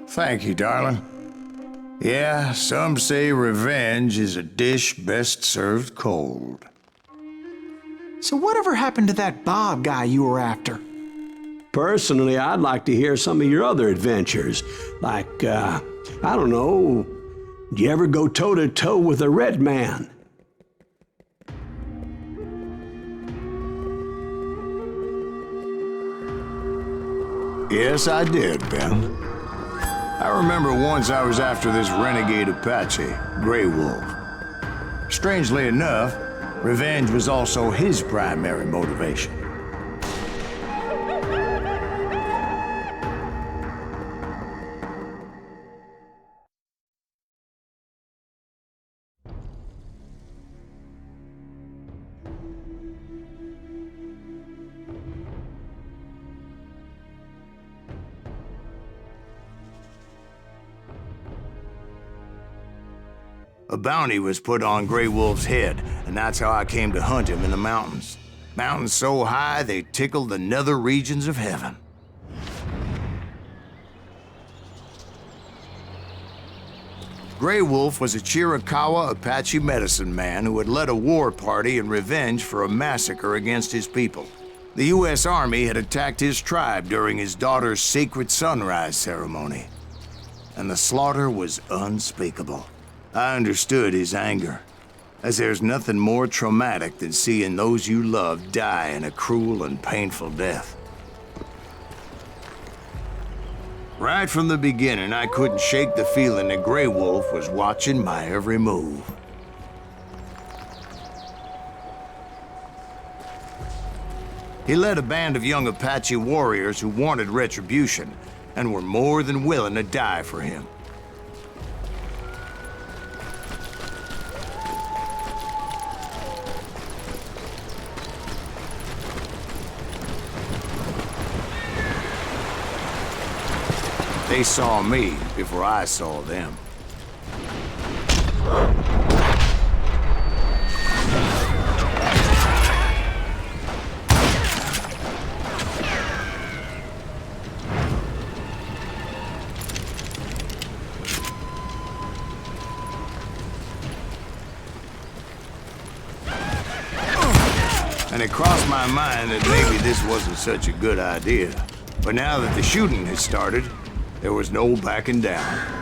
Thank you, darling. Yeah, some say revenge is a dish best served cold. So whatever happened to that Bob guy you were after? Personally, I'd like to hear some of your other adventures. Like, I don't know, did you ever go toe-to-toe with a red man? Yes, I did, Ben. I remember once I was after this renegade Apache, Grey Wolf. Strangely enough, revenge was also his primary motivation. A bounty was put on Grey Wolf's head, and that's how I came to hunt him in the mountains. Mountains so high they tickled the nether regions of heaven. Grey Wolf was a Chiricahua Apache medicine man who had led a war party in revenge for a massacre against his people. The U.S. Army had attacked his tribe during his daughter's sacred sunrise ceremony, and the slaughter was unspeakable. I understood his anger, as there's nothing more traumatic than seeing those you love die in a cruel and painful death. Right from the beginning, I couldn't shake the feeling that Grey Wolf was watching my every move. He led a band of young Apache warriors who wanted retribution and were more than willing to die for him. They saw me before I saw them. And it crossed my mind that maybe this wasn't such a good idea. But now that the shooting had started, there was no backing down.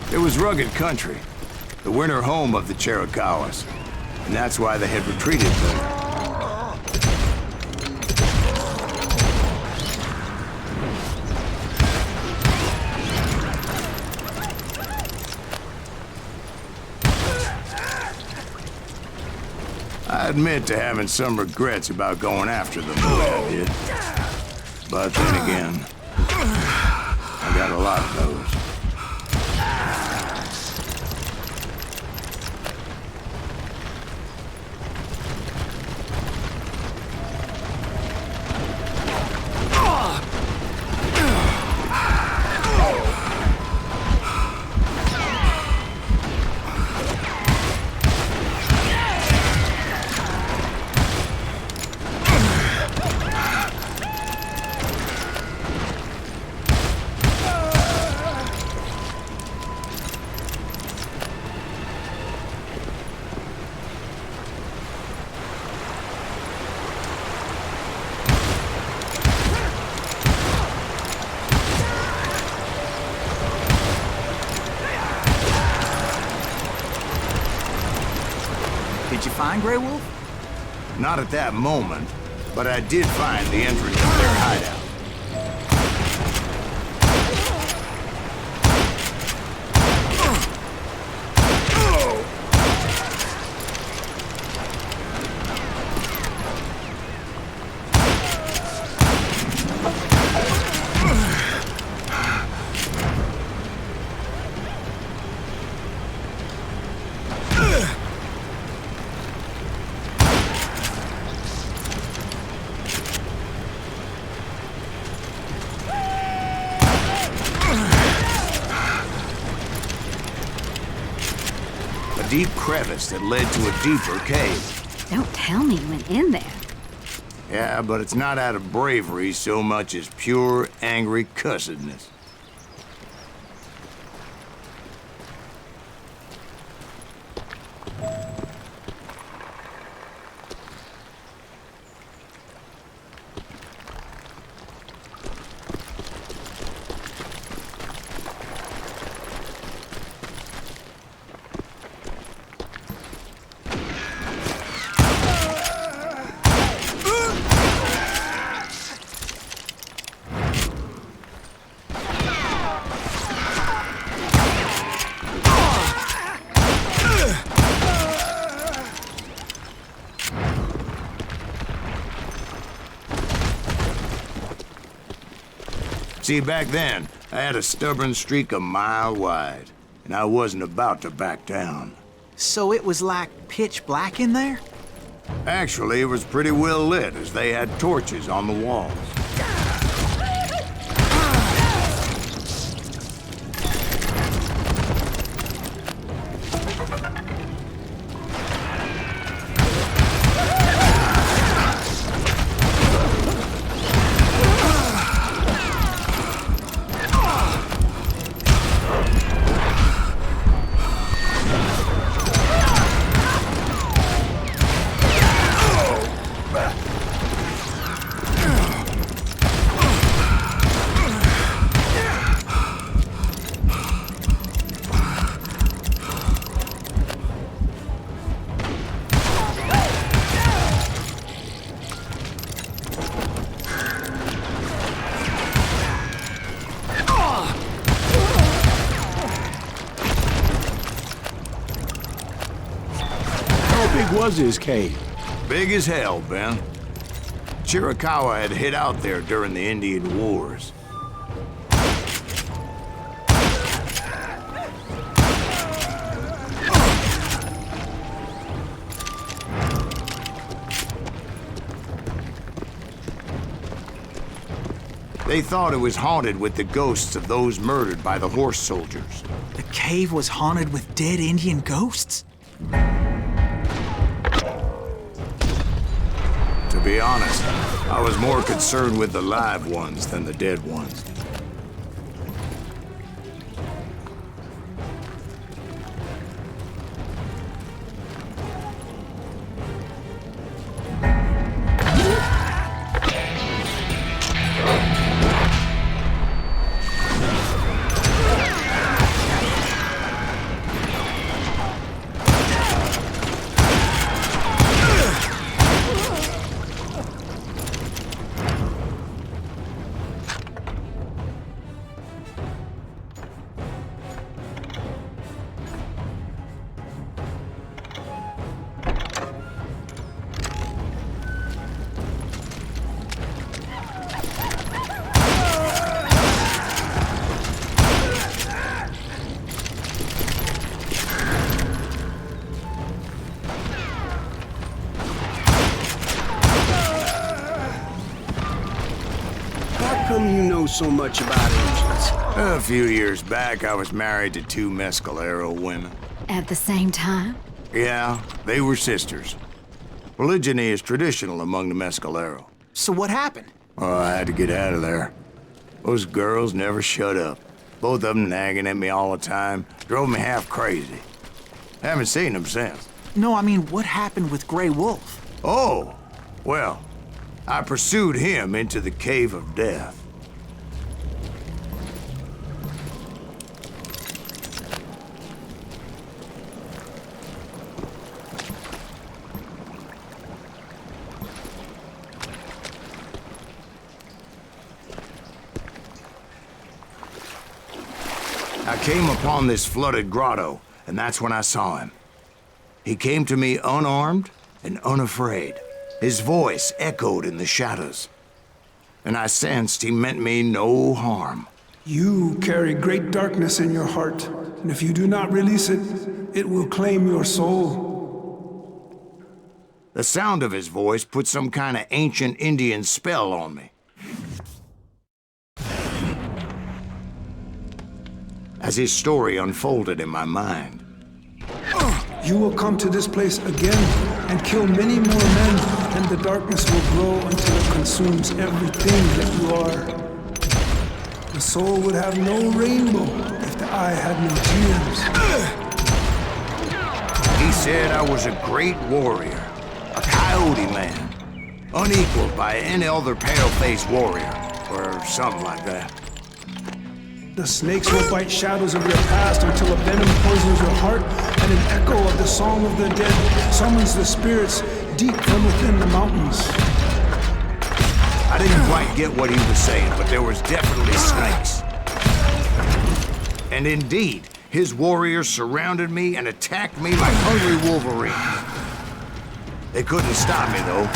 It was rugged country, the winter home of the Chiricahuas, and that's why they had retreated there. I admit to having some regrets about going after them the way I did. But then again, I got a lot of those. Did you find Grey Wolf? Not at that moment, but I did find the entrance to their hideout. A deep crevice that led to a deeper cave. Don't tell me you went in there. Yeah, but it's not out of bravery so much as pure, angry cussedness. See, back then, I had a stubborn streak a mile wide, and I wasn't about to back down. So it was like pitch black in there? Actually, it was pretty well lit, as they had torches on the walls. How big was his cave? Big as hell, Ben. Chiricahua had hid out there during the Indian Wars. They thought it was haunted with the ghosts of those murdered by the horse soldiers. The cave was haunted with dead Indian ghosts? To be honest, I was more concerned with the live ones than the dead ones. How come you know so much about Indians? A few years back, I was married to two Mescalero women. At the same time? Yeah, they were sisters. Polygyny is traditional among the Mescalero. So what happened? Oh, I had to get out of there. Those girls never shut up. Both of them nagging at me all the time. Drove me half crazy. Haven't seen them since. No, I mean, what happened with Grey Wolf? Oh, well, I pursued him into the Cave of Death. I came upon this flooded grotto, and that's when I saw him. He came to me unarmed and unafraid. His voice echoed in the shadows, and I sensed he meant me no harm. You carry great darkness in your heart, and if you do not release it, it will claim your soul. The sound of his voice put some kind of ancient Indian spell on me. As his story unfolded in my mind. You will come to this place again and kill many more men, and the darkness will grow until it consumes everything that you are. The soul would have no rainbow if the eye had no tears. He said I was a great warrior, a coyote man, unequaled by any other pale-faced warrior, or something like that. The snakes will bite shadows of your past until a venom poisons your heart, and an echo of the song of the dead summons the spirits deep from within the mountains. I didn't quite get what he was saying, but there was definitely snakes. And indeed, his warriors surrounded me and attacked me like hungry wolverines. They couldn't stop me, though,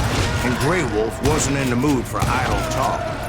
and Grey Wolf wasn't in the mood for idle talk.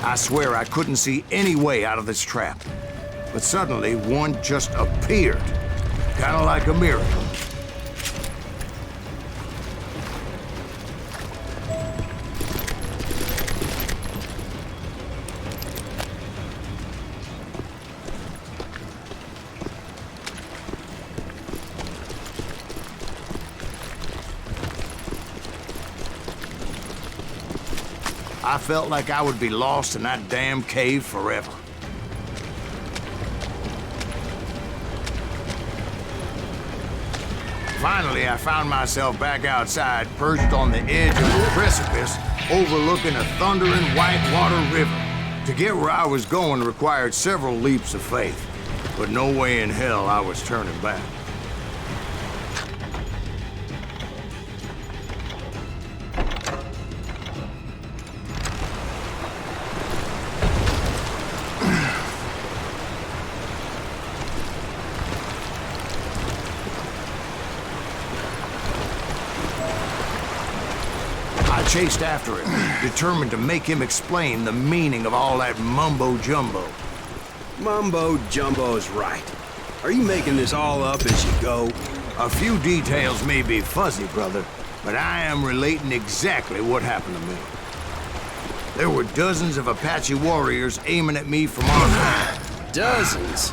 I swear I couldn't see any way out of this trap. But suddenly, one just appeared. Kind of like a miracle. I felt like I would be lost in that damn cave forever. Finally, I found myself back outside, perched on the edge of a precipice, overlooking a thundering whitewater river. To get where I was going required several leaps of faith, but no way in hell I was turning back. I chased after him, determined to make him explain the meaning of all that mumbo-jumbo. Mumbo-jumbo's right. Are you making this all up as you go? A few details may be fuzzy, brother, but I am relating exactly what happened to me. There were dozens of Apache warriors aiming at me from on high. Dozens?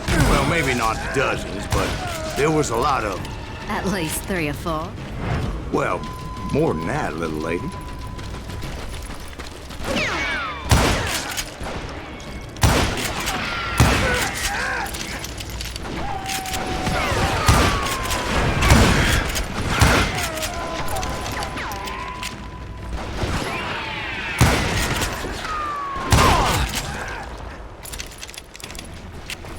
Well, maybe not dozens, but there was a lot of them. At least 3 or 4. Well, more than that, little lady.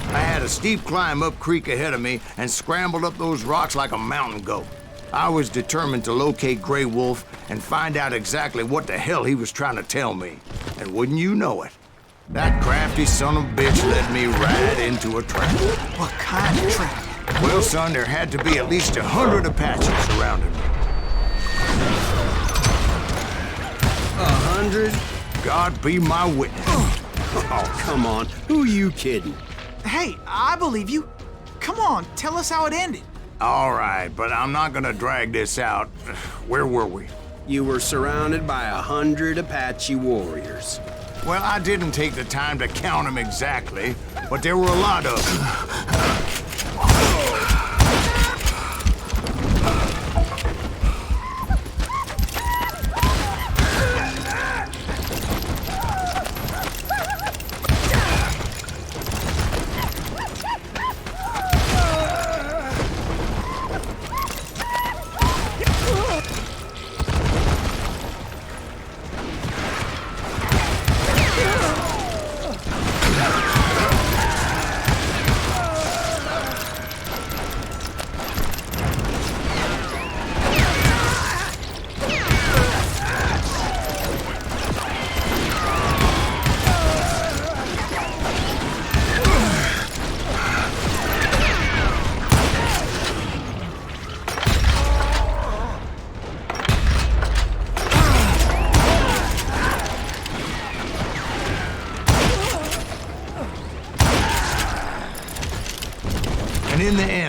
I had a steep climb up creek ahead of me and scrambled up those rocks like a mountain goat. I was determined to locate Grey Wolf and find out exactly what the hell he was trying to tell me. And wouldn't you know it, that crafty son of a bitch led me right into a trap. What kind of trap? Well, son, there had to be at least 100 Apaches surrounding me. 100? God be my witness. Oh, come on. Who are you kidding? Hey, I believe you. Come on, tell us how it ended. All right, but I'm not gonna drag this out. Where were we? You were surrounded by 100 Apache warriors. Well, I didn't take the time to count them exactly, but there were a lot of them.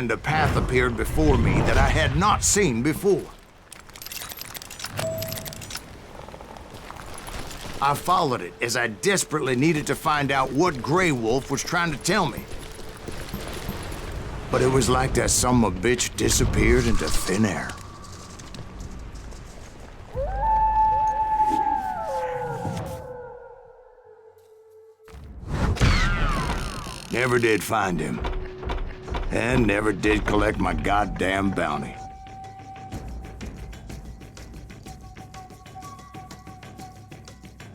end, a path appeared before me that I had not seen before. I followed it as I desperately needed to find out what Grey Wolf was trying to tell me. But it was like that son of a bitch disappeared into thin air. Never did find him. And never did collect my goddamn bounty.